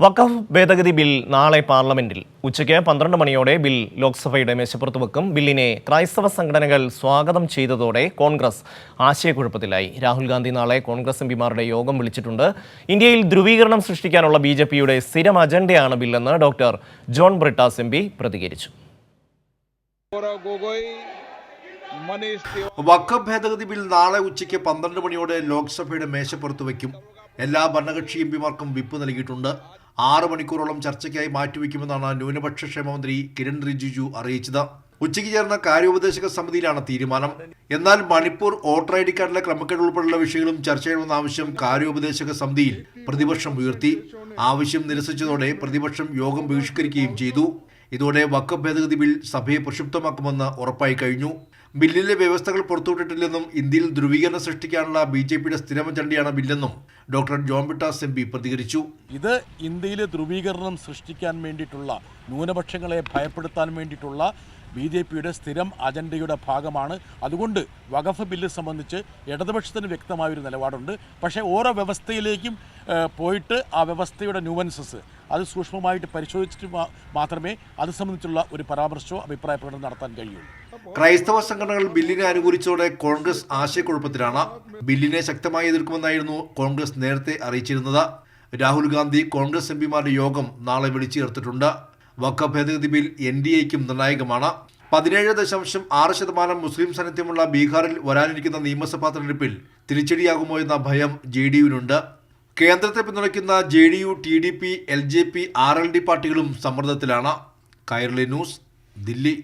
വഖഫ് ഭേദഗതി ബിൽ നാളെ പാർലമെന്റിൽ ഉച്ചയ്ക്ക് 12 മണിയോടെ ബിൽ ലോക്സഭയുടെ മേശപ്പുറത്ത് വെക്കും. ബില്ലിനെ ക്രൈസ്തവ സംഘടനകൾ സ്വാഗതം ചെയ്തതോടെ കോൺഗ്രസ് ആശയക്കുഴപ്പത്തിലായി. രാഹുൽ ഗാന്ധി നാളെ കോൺഗ്രസ് എംപിമാരുടെ യോഗം വിളിച്ചിട്ടുണ്ട്. ഇന്ത്യയിൽ ധ്രുവീകരണം സൃഷ്ടിക്കാനുള്ള ബിജെപിയുടെ സ്ഥിരം അജണ്ടയാണ് ബില്ലെന്ന് ഡോക്ടർ ജോൺ ബ്രിട്ടാസ് എംപി പ്രതികരിച്ചു. വഖഫ് ഭേദഗതി ബിൽ നാളെ ഉച്ചയ്ക്ക് 12 മണിയോടെ ലോക്സഭയുടെ മേശപ്പുറത്ത് വയ്ക്കും. എല്ലാ ഭരണകക്ഷി എംപിമാർക്കും വിപ്പ് നൽകിയിട്ടുണ്ട്. 6 മണിക്കൂറോളം ചർച്ചയ്ക്കായി മാറ്റിവെക്കുമെന്നാണ് ന്യൂനപക്ഷ ക്ഷേമ മന്ത്രി കിരൺ റിജിജു അറിയിച്ചത്. ഉച്ചയ്ക്ക് ചേർന്ന കാര്യോപദേശക സമിതിയിലാണ് തീരുമാനം. എന്നാൽ മണിപ്പൂർ വോട്ടർ ഐ ഡി കാർഡിലെ ക്രമക്കേട് ഉൾപ്പെടെയുള്ള വിഷയങ്ങളും ചർച്ച ചെയ്യണമെന്ന ആവശ്യം കാര്യോപദേശക സമിതിയിൽ പ്രതിപക്ഷം ഉയർത്തി. ആവശ്യം നിരസിച്ചതോടെ പ്രതിപക്ഷം യോഗം ബഹിഷ്കരിക്കുകയും ചെയ്തു. ഇതോടെ വഖഫ് ഭേദഗതി ബിൽ സഭയെ പ്രക്ഷുബ്ധമാക്കുമെന്ന് ഉറപ്പായി കഴിഞ്ഞു. ബില്ലിലെ വ്യവസ്ഥകൾ പുറത്തുവിട്ടിട്ടില്ലെന്നും ഇന്ത്യയിൽ ധ്രുവീകരണം സൃഷ്ടിക്കാനുള്ള ബിജെപിയുടെ സ്ഥിരം അജണ്ടയാണ് ബില്ലെന്നും ഡോക്ടർ ജോൺ ബ്രിട്ടാസ് എംപി പ്രതികരിച്ചു. ഇത് ഇന്ത്യയിലെ ധ്രുവീകരണം സൃഷ്ടിക്കാൻ വേണ്ടിയിട്ടുള്ള, ന്യൂനപക്ഷങ്ങളെ ഭയപ്പെടുത്താൻ വേണ്ടിയിട്ടുള്ള ബിജെപിയുടെ സ്ഥിരം അജണ്ടയുടെ ഭാഗമാണ്. അതുകൊണ്ട് വഖഫ് ബില്ല് സംബന്ധിച്ച് ഇടതുപക്ഷത്തിന് വ്യക്തമായൊരു നിലപാടുണ്ട്. പക്ഷേ ഓരോ വ്യവസ്ഥയിലേക്കും പോയിട്ട് ആ വ്യവസ്ഥയുടെ ന്യൂവൻസസ് അത് സൂക്ഷ്മമായിട്ട് പരിശോധിച്ചിട്ട് മാത്രമേ അത് സംബന്ധിച്ചുള്ള ഒരു പരാമർശമോ അഭിപ്രായ പ്രകടനം നടത്താൻ കഴിയുള്ളൂ. ക്രൈസ്തവ സംഘടനകൾ ബില്ലിനെ അനുകൂലിച്ചതോടെ കോൺഗ്രസ് ആശയക്കുഴപ്പത്തിലാണ്. ബില്ലിനെ ശക്തമായി എതിർക്കുമെന്നായിരുന്നു കോൺഗ്രസ് നേരത്തെ അറിയിച്ചിരുന്നത്. രാഹുൽ ഗാന്ധി കോൺഗ്രസ് എംപിമാരുടെ യോഗം നാളെ വിളിച്ചു ചേർത്തിട്ടുണ്ട്. വഖഫ് ഭേദഗതി ബിൽ NDAയ്ക്കും നിർണായകമാണ്. 17.6% മുസ്ലിം സാന്നിധ്യമുള്ള ബീഹാറിൽ വരാനിരിക്കുന്ന നിയമസഭാ തെരഞ്ഞെടുപ്പിൽ തിരിച്ചടിയാകുമോ എന്ന ഭയം JDUവിനുണ്ട്. കേന്ദ്രത്തെ പിന്തുണയ്ക്കുന്ന JDU, TDP, LJP, RLD പാർട്ടികളും സമ്മർദ്ദത്തിലാണ്. കൈരളി ന്യൂസ്, ദില്ലി.